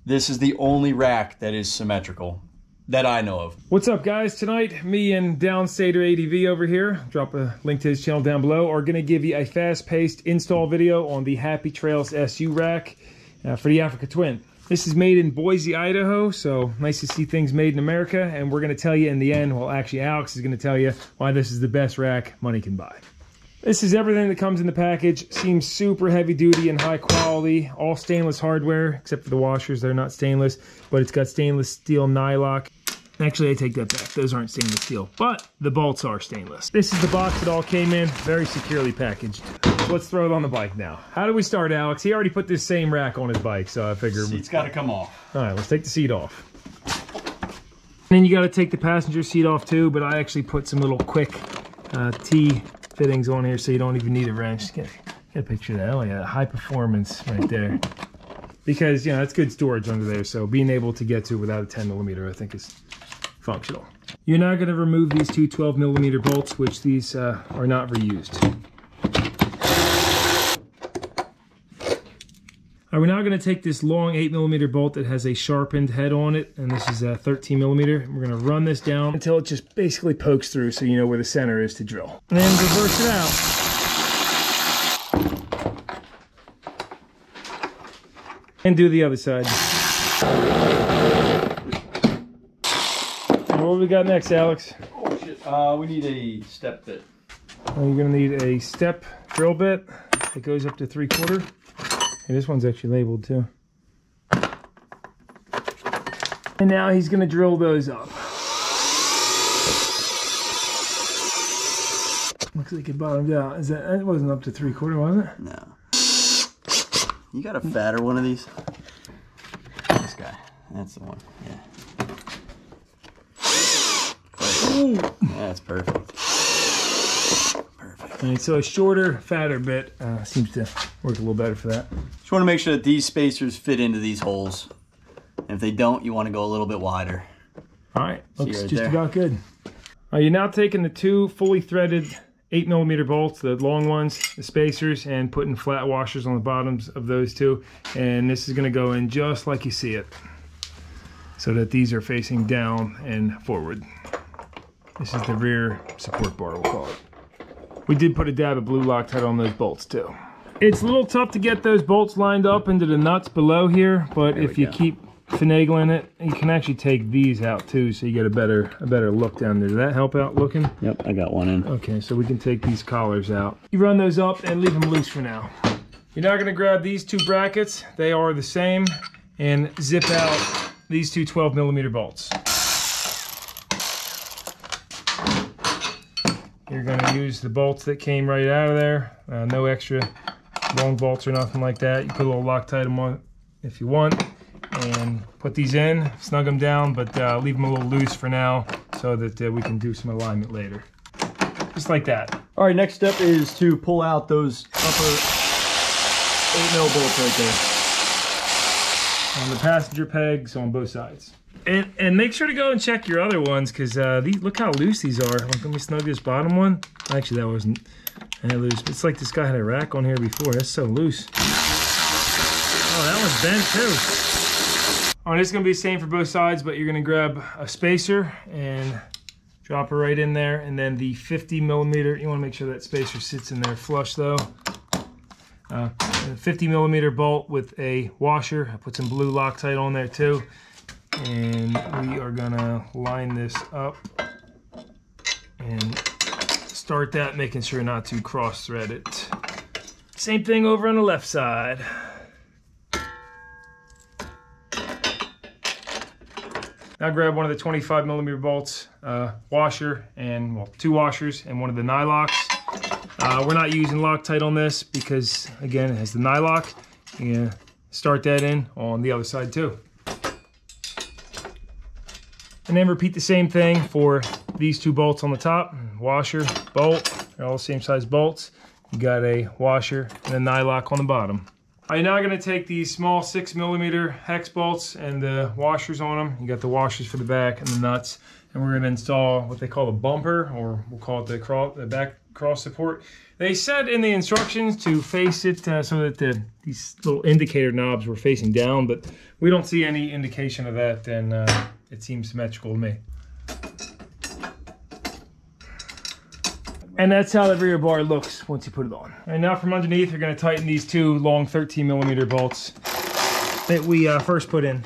This is the only rack that is symmetrical that I know of. What's up, guys? Tonight, me and Downstater ADV over here, drop a link to his channel down below, are going to give you a fast-paced install video on the Happy Trails SU rack for the Africa Twin. This is made in Boise, Idaho, so nice to see things made in America, and we're going to tell you in the end, well, actually Alex is going to tell you why this is the best rack money can buy. This is everything that comes in the package. Seems super heavy duty and high quality. All stainless hardware, except for the washers. They're not stainless, but it's got stainless steel nylock. Actually, I take that back. Those aren't stainless steel, but the bolts are stainless. This is the box it all came in, very securely packaged. So let's throw it on the bike now. How do we start, Alex? He already put this same rack on his bike, so I figured... Seat's got to come off. All right, let's take the seat off. And then you got to take the passenger seat off too, but I actually put some little quick T fittings on here so you don't even need a wrench. Get a picture of that. Oh yeah, high performance right there. Because, you know, it's good storage under there, so being able to get to it without a 10mm I think is functional. You're now going to remove these two 12mm bolts, which these are not reused. We're now going to take this long 8mm bolt that has a sharpened head on it, and this is a 13mm. We're going to run this down until it just basically pokes through so you know where the center is to drill. And then reverse it out. And do the other side. And what do we got next, Alex? Oh shit, we need a step bit. Well, you're going to need a step drill bit that goes up to 3/4. And this one's actually labeled too. And now he's going to drill those up. Looks like it bottomed out. Is that, it wasn't up to 3/4, was it? No. You got a fatter one of these? This guy. That's the one. Yeah. Ooh. That's perfect. All right, so a shorter, fatter bit seems to work a little better for that. Just want to make sure that these spacers fit into these holes. And if they don't, you want to go a little bit wider. All right, looks right just there. about good. You're now taking the two fully threaded 8mm bolts, the long ones, the spacers, and putting flat washers on the bottoms of those two. And this is going to go in just like you see it, so that these are facing down and forward. This is the rear support bar, we'll call it. We did put a dab of blue Loctite on those bolts too. It's a little tough to get those bolts lined up into the nuts below here, but if you keep finagling it, you can actually take these out too, so you get a better look down there. Did that help out looking? Yep, I got one in. Okay, so we can take these collars out. You run those up and leave them loose for now. You're now gonna grab these two brackets. They are the same, and zip out these two 12mm bolts. You're going to use the bolts that came right out of there. No extra long bolts or nothing like that. You put a little Loctite on if you want, and put these in, snug them down, but leave them a little loose for now so that we can do some alignment later. Just like that. All right, next step is to pull out those upper 8mm bolts right there. On the passenger pegs on both sides. And make sure to go and check your other ones, because look how loose these are. Like, let me snug this bottom one. Actually, that wasn't that loose. It's like this guy had a rack on here before. That's so loose. Oh, that one's bent too. All right, it's going to be the same for both sides, but you're going to grab a spacer and drop it right in there. And then the 50mm, you want to make sure that spacer sits in there flush though. A 50mm bolt with a washer. I put some blue Loctite on there too. And we are gonna line this up and start that, making sure not to cross thread it. Same thing over on the left side. Now grab one of the 25mm bolts, washer, and well, two washers and one of the nylocks. We're not using Loctite on this because, again, it has the nylock. You're gonna start that in on the other side too. And then repeat the same thing for these two bolts on the top. Washer, bolt, they're all the same size bolts. You got a washer and a nylock on the bottom. You're now gonna take these small 6mm hex bolts and the washers on them. You got the washers for the back and the nuts. And we're gonna install what they call a bumper, or we'll call it the cross support. They said in the instructions to face it so that these little indicator knobs were facing down, but we don't see any indication of that, and it seems symmetrical to me. And that's how the rear bar looks once you put it on. And now from underneath, you're going to tighten these two long 13mm bolts that we first put in.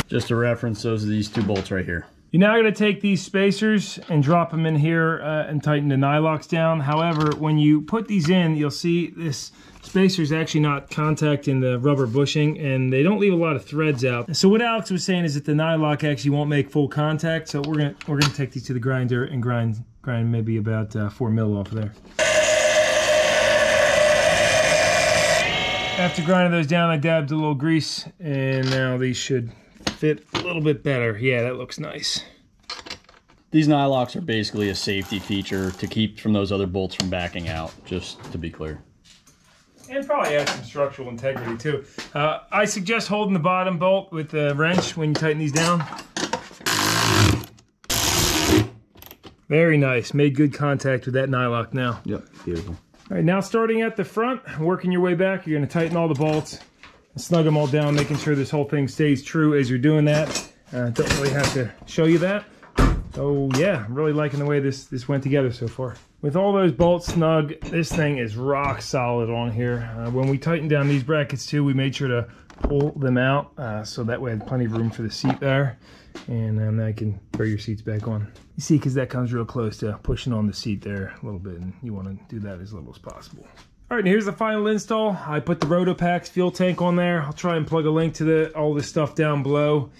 Just a reference, those are these two bolts right here. You're now going to take these spacers and drop them in here and tighten the nylocks down. However, when you put these in, you'll see this spacer is actually not contacting the rubber bushing, and they don't leave a lot of threads out. So what Alex was saying is that the nylock actually won't make full contact. So we're gonna take these to the grinder and grind maybe about 4 mil off of there. After grinding those down, I dabbed a little grease, and now these should fit a little bit better. Yeah, that looks nice. These nylocks are basically a safety feature to keep from those other bolts from backing out, just to be clear. And probably add some structural integrity too. I suggest holding the bottom bolt with the wrench when you tighten these down. Very nice, made good contact with that nylock now. Yep, beautiful. All right, now starting at the front, working your way back, you're gonna tighten all the bolts, snug them all down, making sure this whole thing stays true as you're doing that. Don't really have to show you that. So yeah, I'm really liking the way this went together so far. With all those bolts snug, this thing is rock solid on here. When we tightened down these brackets too, we made sure to pull them out so that way I had plenty of room for the seat there. And then I can throw your seats back on. You see, because that comes real close to pushing on the seat there a little bit, and you want to do that as little as possible. All right, and here's the final install. I put the Rotopax fuel tank on there. I'll try and plug a link to all this stuff down below.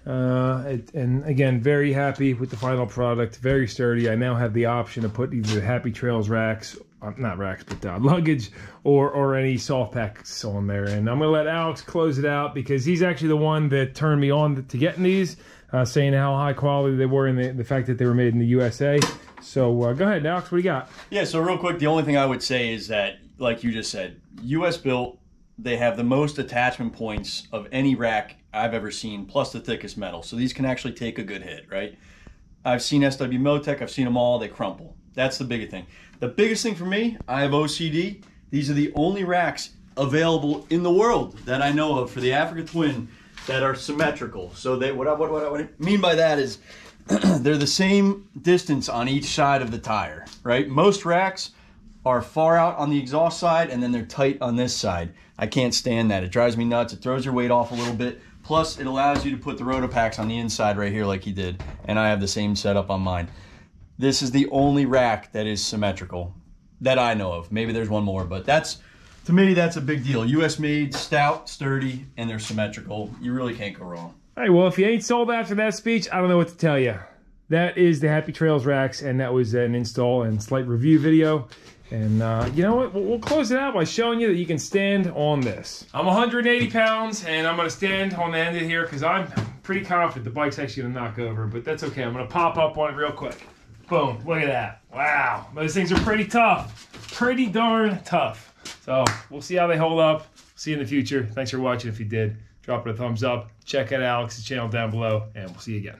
And again, very happy with the final product. Very sturdy. I now have the option to put either the Happy Trails racks, not racks, but luggage, or any soft packs on there. And I'm gonna let Alex close it out because he's actually the one that turned me on to getting these, saying how high quality they were and the fact that they were made in the USA. So go ahead, Alex, what do you got? Yeah, so real quick, the only thing I would say is that, like you just said, US built, they have the most attachment points of any rack I've ever seen, plus the thickest metal. So these can actually take a good hit, right? I've seen SW Motec, I've seen them all, they crumple. That's the biggest thing. The biggest thing for me, I have OCD. These are the only racks available in the world that I know of for the Africa Twin that are symmetrical. So they, what I mean by that is they're the same distance on each side of the tire, right? Most racks are far out on the exhaust side and then they're tight on this side. I can't stand that. It drives me nuts. It throws your weight off a little bit. Plus, it allows you to put the Rotopax on the inside right here like he did. And I have the same setup on mine. This is the only rack that is symmetrical that I know of. Maybe there's one more, but that's, to me, that's a big deal. US made, stout, sturdy, and they're symmetrical. You really can't go wrong. All right, well, if you ain't sold after that speech, I don't know what to tell you. That is the Happy Trails racks, and that was an install and slight review video. And you know what? We'll close it out by showing you that you can stand on this. I'm 180 pounds, and I'm going to stand on the end of here because I'm pretty confident the bike's actually going to knock over, but that's okay. I'm going to pop up on it real quick. Boom. Look at that. Wow. Those things are pretty tough. Pretty darn tough. So we'll see how they hold up. See you in the future. Thanks for watching. If you did, drop it a thumbs up. Check out Alex's channel down below, and we'll see you again.